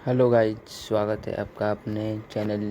Hello guys, स्वागत है आपका अपने चैनल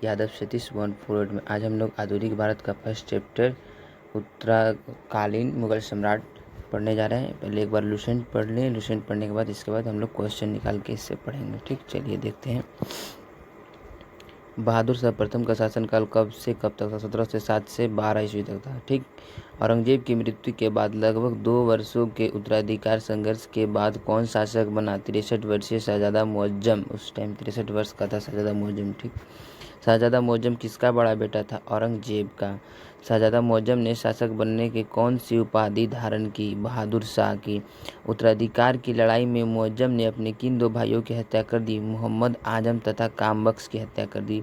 @यादव सतीश 148 में। आज हम लोग आधुनिक भारत का फर्स्ट चैप्टर उत्तराकालीन मुगल सम्राट पढ़ने जा रहे हैं। पहले एक बार लुसेंट पढ़ लें। लुसेंट पढ़ने के बाद इसके बाद हम लोग क्वेश्चन निकाल के इससे पढ़ेंगे। ठीक, चलिए देखते हैं। बहादुर शाह प्रथम का शासनकाल कब से कब तक था? 1707 से 12 ईस्वी तक था। ठीक। औरंगजेब की मृत्यु के बाद लगभग 2 वर्षों के उत्तराधिकार संघर्ष के बाद कौन शासक बना? 63 वर्षीय शहजादा मुअज्जम। उस टाइम 63 वर्ष का था शहजादा मुअज्जम। ठीक। शहजादा मुअज्जम किसका बड़ा बेटा था? औरंगजेब का। शहजादा मुअज्जम ने शासक बनने के कौन सी उपाधि धारण की? बहादुर शाह की। उत्तराधिकार की लड़ाई में मुअज्जम ने अपने किन 2 भाइयों की हत्या कर दी? मुहम्मद आजम तथा कामबख्श की हत्या कर दी।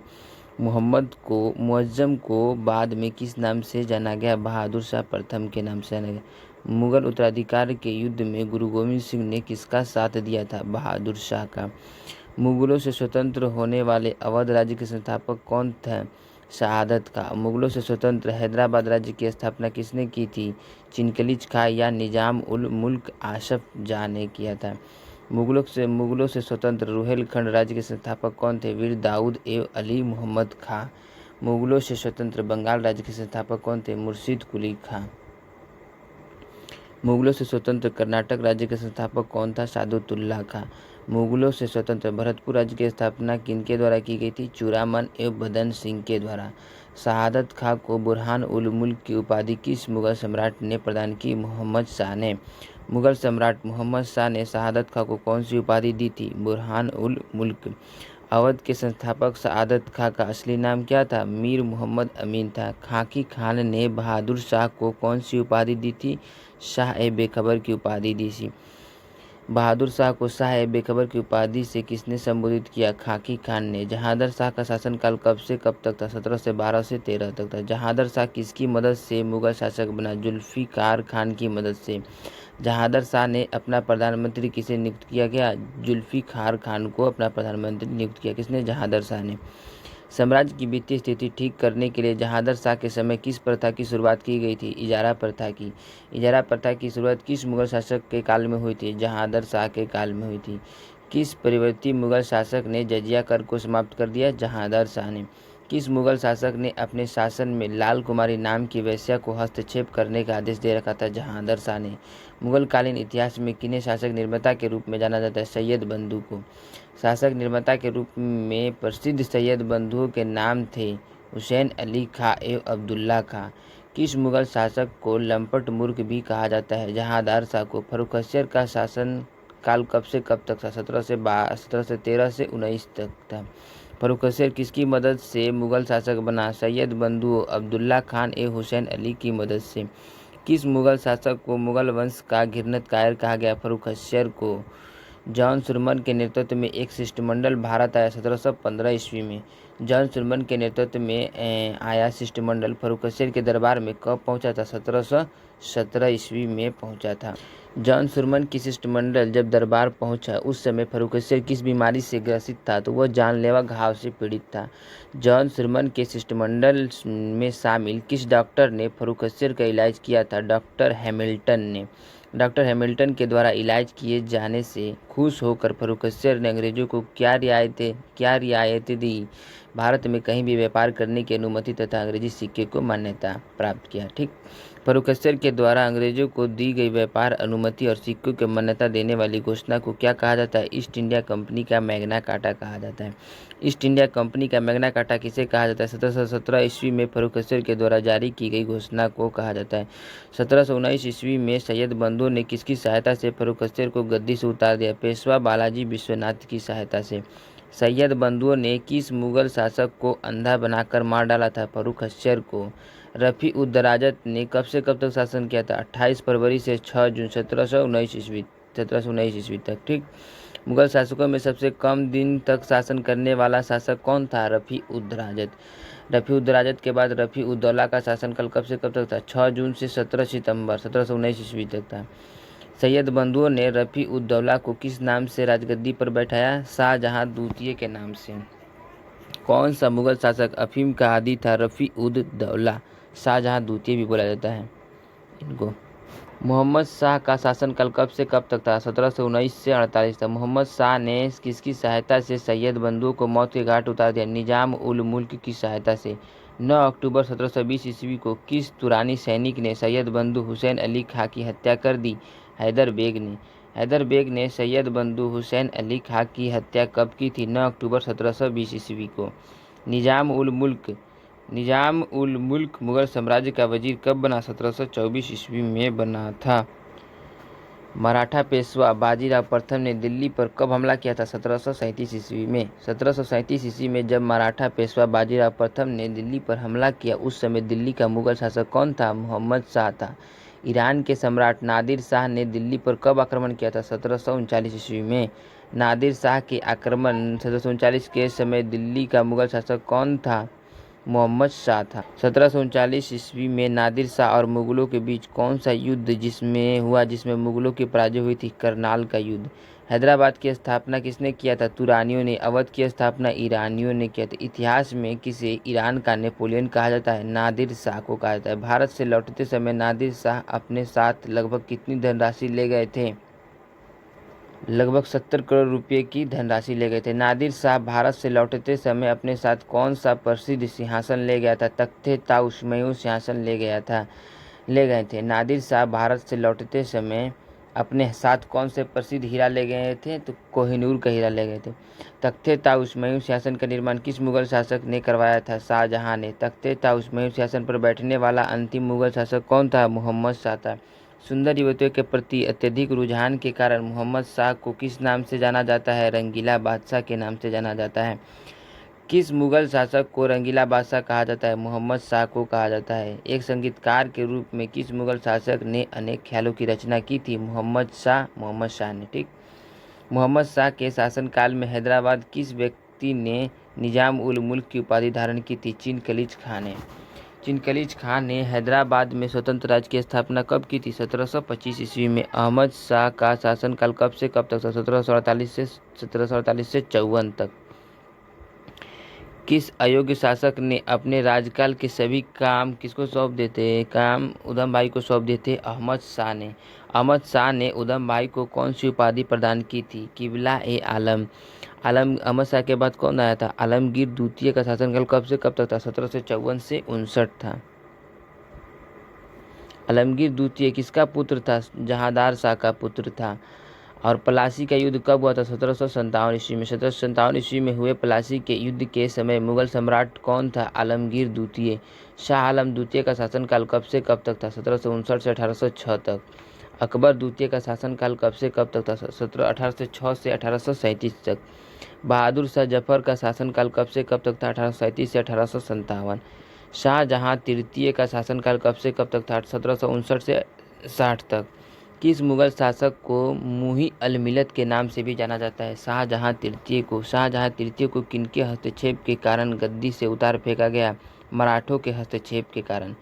मुअज्जम को बाद में किस नाम से जाना गया? बहादुर शाह प्रथम के नाम से जाना गया। मुगल उत्तराधिकार के युद्ध में गुरु गोविंद सिंह ने किसका साथ दिया था? बहादुर शाह का। मुगलों से स्वतंत्र होने वाले अवध राज्य के संस्थापक कौन थे? शहादत खां। मुगलों से स्वतंत्र हैदराबाद राज्य की स्थापना किसने की थी? चिनकलिज खां या निजाम उल मुल्क आसफ जाह ने किया था। मुगलों से स्वतंत्र रुहेलखंड राज्य के संस्थापक कौन थे? वीर दाऊद एवं अली मोहम्मद खां। मुगलों से स्वतंत्र बंगाल राज्य के संस्थापक कौन थे? मुर्शिद कुली खां। मुगलों से स्वतंत्र कर्नाटक राज्य के संस्थापक कौन था? सादुतुल्लाह खां। मुगलों से स्वतंत्र भरतपुर राज्य की स्थापना किनके द्वारा की गई थी? चूड़ामन एवं बदन सिंह के द्वारा। शहादत खां को बुरहान उल मुल्क की उपाधि किस मुगल सम्राट ने प्रदान की? मोहम्मद शाह ने। मुगल सम्राट मोहम्मद शाह ने शहादत खां को कौन सी उपाधि दी थी? बुरहान उल मुल्क। अवध के संस्थापक शहादत खां का असली नाम क्या था? मीर मोहम्मद अमीन था। खाकी खान ने बहादुर शाह को कौन सी उपाधि दी थी? शाह ए बेखबर की उपाधि दी थी। बहादुर शाह को शाह ए बेखबर की उपाधि से किसने संबोधित किया? खाकी खान ने। जहांदर शाह का शासनकाल कब से कब तक था? 17 से 12 से 13 तक था। जहांदर शाह किसकी मदद से मुगल शासक बना? जुल्फिकार खान की मदद से। जहांदर शाह ने अपना प्रधानमंत्री किसे नियुक्त किया गया? जुल्फिकार खान को अपना प्रधानमंत्री नियुक्त किया। किसने? जहांदर शाह ने। साम्राज्य की वित्तीय स्थिति ठीक करने के लिए जहांदर शाह के समय किस प्रथा की शुरुआत की गई थी? इजारा प्रथा की। इजारा प्रथा की शुरुआत किस मुगल शासक के काल में हुई थी? जहांदर शाह के काल में हुई थी। किस परिवर्ती मुगल शासक ने जजिया कर को समाप्त कर दिया? जहांदर शाह ने। किस मुगल शासक ने अपने शासन में लाल कुमारी नाम की वेश्या को हस्तक्षेप करने का आदेश दे रखा था? जहांदर शाह ने। मुगल कालीन इतिहास में किन्हें शासक निर्माता के रूप में जाना जाता है? सैयद बंधु को। शासक निर्माता के रूप में प्रसिद्ध सैयद बंधुओं के नाम थे हुसैन अली खां एवं अब्दुल्ला खां। किस मुगल शासक को लंपट मूर्ख भी कहा जाता है? जहांदार शाह को। फर्रुखसियर का शासन काल कब से कब तक था? 17 से 13 से 19 तक था। फर्रुखसियर किसकी मदद से मुगल शासक बना? सैयद बंधु अब्दुल्ला खान एवं हुसैन अली की मदद से। किस मुगल शासक को मुगल वंश का घृणित कायर कहा गया? फर्रुखसियर को। जॉन सुरमन के नेतृत्व में एक शिष्टमंडल भारत आया 1715 ईस्वी में। जॉन सुरमन के नेतृत्व में आया शिष्टमंडल फर्रुखसियर के दरबार में कब पहुंचा था? 1717 ईस्वी में पहुंचा था। जॉन सुरमन की शिष्टमंडल जब दरबार पहुंचा उस समय फर्रुखसियर किस बीमारी से ग्रसित था? तो वह जानलेवा घाव से पीड़ित था। जॉन सुरमन के शिष्टमंडल में शामिल किस डॉक्टर ने फर्रुखसियर का इलाज किया था? डॉक्टर हैमिल्टन ने। डॉक्टर हैमिल्टन के द्वारा इलाज किए जाने से खुश होकर फर्रुखसियर ने अंग्रेजों को क्या रियायतें दी? भारत में कहीं भी व्यापार करने की अनुमति तथा अंग्रेजी सिक्के को मान्यता प्राप्त किया। ठीक। फर्रुखसियर के द्वारा अंग्रेजों को दी गई व्यापार अनुमति और सिक्कों को मान्यता देने वाली घोषणा को क्या कहा जाता है? ईस्ट इंडिया कंपनी का मैग्ना कार्टा कहा जाता है। ईस्ट इंडिया कंपनी का मैग्ना कार्टा किसे कहा जाता है? 1717 ईस्वी में फर्रुखसियर के द्वारा जारी की गई घोषणा को कहा जाता है। 1719 ईस्वी में सैयद बंधु ने किसकी सहायता से फर्रुखसियर को गद्दी से उतार दिया? पेशवा बालाजी विश्वनाथ की सहायता से। सैयद बंधुओं ने किस मुगल शासक को अंधा बनाकर मार डाला था? फर्रुखसियर को। रफ़ी उद दराजत ने कब से कब तक शासन किया था? 28 फरवरी से 6 जून 1719 ईस्वी तक। ठीक। मुगल शासकों में सबसे कम दिन तक शासन करने वाला शासक कौन था? रफ़ी उद दराजत। रफ़ी उद दराजत के बाद रफ़ी उद दौला का शासनकाल कब से कब तक था? 6 जून से 17 सितंबर 1719 ईस्वी तक था। सैयद बंधुओं ने रफ़ी उद दौला को किस नाम से राजगद्दी पर बैठाया? शाहजहां द्वितीय के नाम से। कौन सा मुगल शासक अफीम का आदी था? रफ़ी उद दौला। शाहजहां द्वितीय भी बोला जाता है इनको। मोहम्मद शाह का शासनकाल कब से कब तक था? 1719 से 48 तक। मोहम्मद शाह ने किसकी सहायता से सैयद बंधुओं को मौत के घाट उतार दिया? निजाम उल मुल्क की सहायता से। 9 अक्टूबर 1720 ईस्वी को किस तुरानी सैनिक ने सैयद बंधु हुसैन अली खां की हत्या कर दी? हैदर बेग ने। हैदर बेग ने सैयद बंधु हुसैन अली खां की हत्या कब की थी? 9 अक्टूबर 1720 ईस्वी को। निजाम उल मुल्क मुगल साम्राज्य का वजीर कब बना? 1724 ईस्वी में बना था। मराठा पेशवा बाजीराव प्रथम ने दिल्ली पर कब हमला किया था? 1737 ईस्वी में। 1737 ईस्वी में जब मराठा पेशवा बाजीराव प्रथम ने दिल्ली पर हमला किया, उस समय दिल्ली का मुगल शासक कौन था? मोहम्मद शाह था। ईरान के सम्राट नादिर शाह ने दिल्ली पर कब आक्रमण किया था? 1739 ईस्वी में। नादिर शाह के आक्रमण 1739 के समय दिल्ली का मुगल शासक कौन था? मोहम्मद शाह था। 1739 ईस्वी में नादिर शाह और मुगलों के बीच कौन सा युद्ध जिसमें मुगलों की पराजय हुई थी? करनाल का युद्ध। हैदराबाद की स्थापना किसने किया था? तुरानियों ने। अवध की स्थापना ईरानियों ने किया था। इतिहास में किसे ईरान का नेपोलियन कहा जाता है? नादिर शाह को कहा जाता है। भारत से लौटते समय नादिर शाह अपने साथ लगभग कितनी धनराशि ले गए थे? लगभग 70 करोड़ रुपए की धनराशि ले गए थे। नादिर शाह भारत से लौटते समय अपने साथ कौन सा प्रसिद्ध सिंहासन ले गया था? तख्ते ताउशमयूं सिंहासन ले गए थे। नादिर शाह भारत से लौटते समय अपने साथ कौन से प्रसिद्ध हीरा ले गए थे? तो कोहिनूर का हीरा ले गए थे। तख्ते ताउशमयूं सिंहासन का निर्माण किस मुगल शासक ने करवाया था? शाहजहां ने। तख्ते ताउशमयूं सिंहासन पर बैठने वाला अंतिम मुगल शासक कौन था? मोहम्मद शाह था। सुंदर युवतियों के प्रति अत्यधिक रुझान के कारण मोहम्मद शाह को किस नाम से जाना जाता है? रंगीला बादशाह के नाम से जाना जाता है। किस मुगल शासक को रंगीला बादशाह कहा जाता है? मोहम्मद शाह को कहा जाता है। एक संगीतकार के रूप में किस मुगल शासक ने अनेक ख्यालों की रचना की थी? मोहम्मद शाह ने। ठीक। मोहम्मद शाह के शासनकाल में हैदराबाद किस व्यक्ति ने निजाम उल मुल्क की उपाधि धारण की थी? चिनकलिज खान ने हैदराबाद में स्वतंत्र राज्य की स्थापना कब की थी? 1725 ईस्वी में। अहमद शाह का शासनकाल कब से कब तक था? 1748 से 54 तक। किस अयोग्य शासक ने अपने राज्यकाल के सभी काम किसको सौंप देते? काम उधम भाई को सौंप देते? अहमद शाह ने। अहमद शाह ने उधम भाई को कौन सी उपाधि प्रदान की थी? किबला ए आलम। अहमद शाह के बाद कौन आया था? आलमगीर द्वितीय का शासनकाल कब से कब तक था? 1754 से 59 था। आलमगीर द्वितीय किसका पुत्र था? जहांदार शाह का पुत्र था। और प्लासी का युद्ध कब हुआ था? 1757 ईस्वी में। 1757 ईस्वी में हुए प्लासी के युद्ध के समय मुगल सम्राट कौन था? आलमगीर द्वितीय। शाह आलम द्वितीय का शासनकाल कब से कब तक था? 1759 से 1806 तक। अकबर द्वितीय का शासनकाल कब से कब तक था? 1806 से 1837 तक। बहादुर शाह जफर का शासनकाल कब से कब तक था? 1837 से 1857। शाहजहां तृतीय का शासनकाल कब से कब तक था? 1759 से 60 तक। किस मुगल शासक को मुही अल मिलत के नाम से भी जाना जाता है? शाहजहां तृतीय को किनके हस्तक्षेप के कारण गद्दी से उतार फेंका गया? मराठों के हस्तक्षेप के कारण।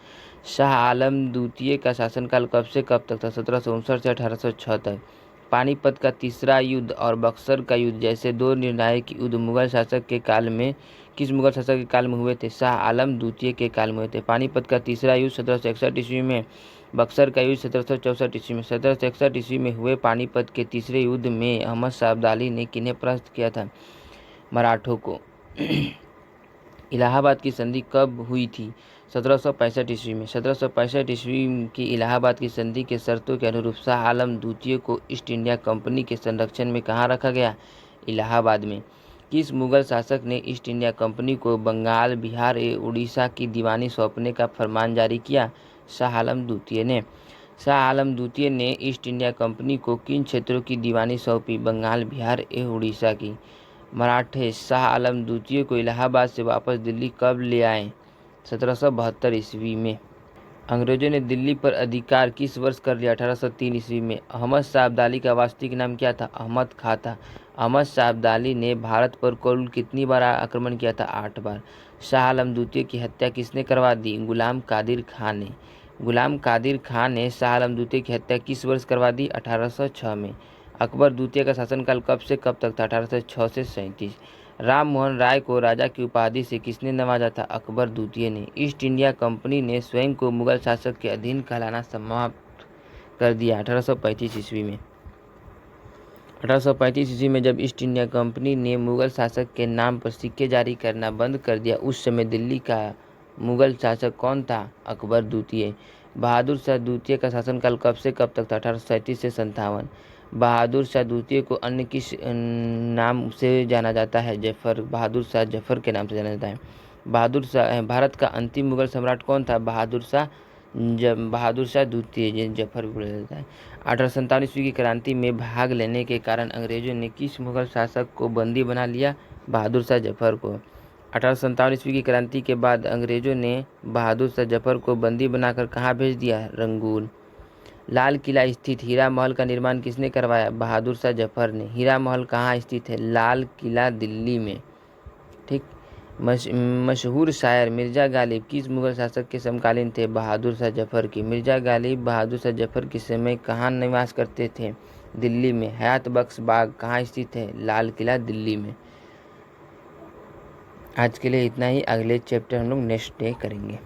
शाह आलम द्वितीय का शासनकाल कब से कब तक था? 1759 से 1806 तक। पानीपत का तीसरा युद्ध और बक्सर का युद्ध जैसे दो निर्णायक युद्ध किस मुगल शासक के काल में हुए थे? शाह आलम द्वितीय के काल में हुए थे। पानीपत का तीसरा युद्ध 1761 ईस्वी में। बक्सर का युद्ध 1764 ईस्वी में। 1761 ईस्वी में हुए पानीपत के तीसरे युद्ध में अहमद शाह अब्दाली ने किन्हें परास्त किया था? मराठों को। इलाहाबाद की संधि कब हुई थी? 1765 ईस्वी में। 1765 ईस्वी की इलाहाबाद की संधि के शर्तों के अनुरूप शाह आलम द्वितीय को ईस्ट इंडिया कंपनी के संरक्षण में कहाँ रखा गया? इलाहाबाद में। किस मुगल शासक ने ईस्ट इंडिया कंपनी को बंगाल, बिहार एवं उड़ीसा की दीवानी सौंपने का फरमान जारी किया? शाह आलम द्वितीय ने। शाह आलम द्वितीय ने ईस्ट इंडिया कंपनी को किन क्षेत्रों की दीवानी सौंपी? बंगाल, बिहार एवं उड़ीसा की। मराठे शाह आलम द्वितीय को इलाहाबाद से वापस दिल्ली कब ले आए? 1772 ईस्वी में। अंग्रेजों ने दिल्ली पर अधिकार किस वर्ष कर लिया? 1803 ईस्वी में। अहमद शाह अब्दाली का वास्तविक नाम क्या था? अहमद खां था। अहमद शाह अब्दाली ने भारत पर कुल कितनी बार आक्रमण किया था? 8 बार। शाह आलम द्वितीय की हत्या किसने करवा दी? गुलाम कादिर खान ने। गुलाम कादिर खान ने शाह आलम द्वितीय की हत्या किस वर्ष करवा दी? 1806 में। अकबर द्वितीय का शासनकाल कब से कब तक था? 1806 से 37। राम मोहन राय को राजा की उपाधि से किसने नवाजा था? अकबर द्वितीय ने। ईस्ट इंडिया कंपनी ने स्वयं को मुगल शासक के अधीन कहलाना समाप्त कर दिया 1835 ईस्वी में। 1835 ईस्वी में जब ईस्ट इंडिया कंपनी ने मुगल शासक के नाम पर सिक्के जारी करना बंद कर दिया, उस समय दिल्ली का मुगल शासक कौन था? अकबर द्वितीय। बहादुर शाह द्वितीय का शासनकाल कब से कब तक था? 1837 से 57। बहादुर शाह द्वितीय को अन्य किस नाम से जाना जाता है? जफर। बहादुर शाह जफर के नाम से जाना जाता है। भारत का अंतिम मुगल सम्राट कौन था? बहादुर शाह द्वितीय, जिन्हें जफर भी बोला जाता है। 1857 ईस्वी की क्रांति में भाग लेने के कारण अंग्रेजों ने किस मुगल शासक को बंदी बना लिया? बहादुर शाह जफर को। 1857 ईस्वी की क्रांति के बाद अंग्रेजों ने बहादुर शाह जफर को बंदी बनाकर कहाँ भेज दिया? रंगून। लाल किला स्थित हीरा महल का निर्माण किसने करवाया? बहादुर शाह जफर ने। हीरा महल कहाँ स्थित है? लाल किला दिल्ली में। ठीक। मशहूर शायर मिर्जा गालिब किस मुगल शासक के समकालीन थे? बहादुर शाह जफर की। मिर्जा गालिब बहादुर शाह जफर के समय कहाँ निवास करते थे? दिल्ली में। हयात बख्श बाग कहाँ स्थित है? लाल किला दिल्ली में। आज के लिए इतना ही। अगले चैप्टर हम लोग नेक्स्ट डे करेंगे।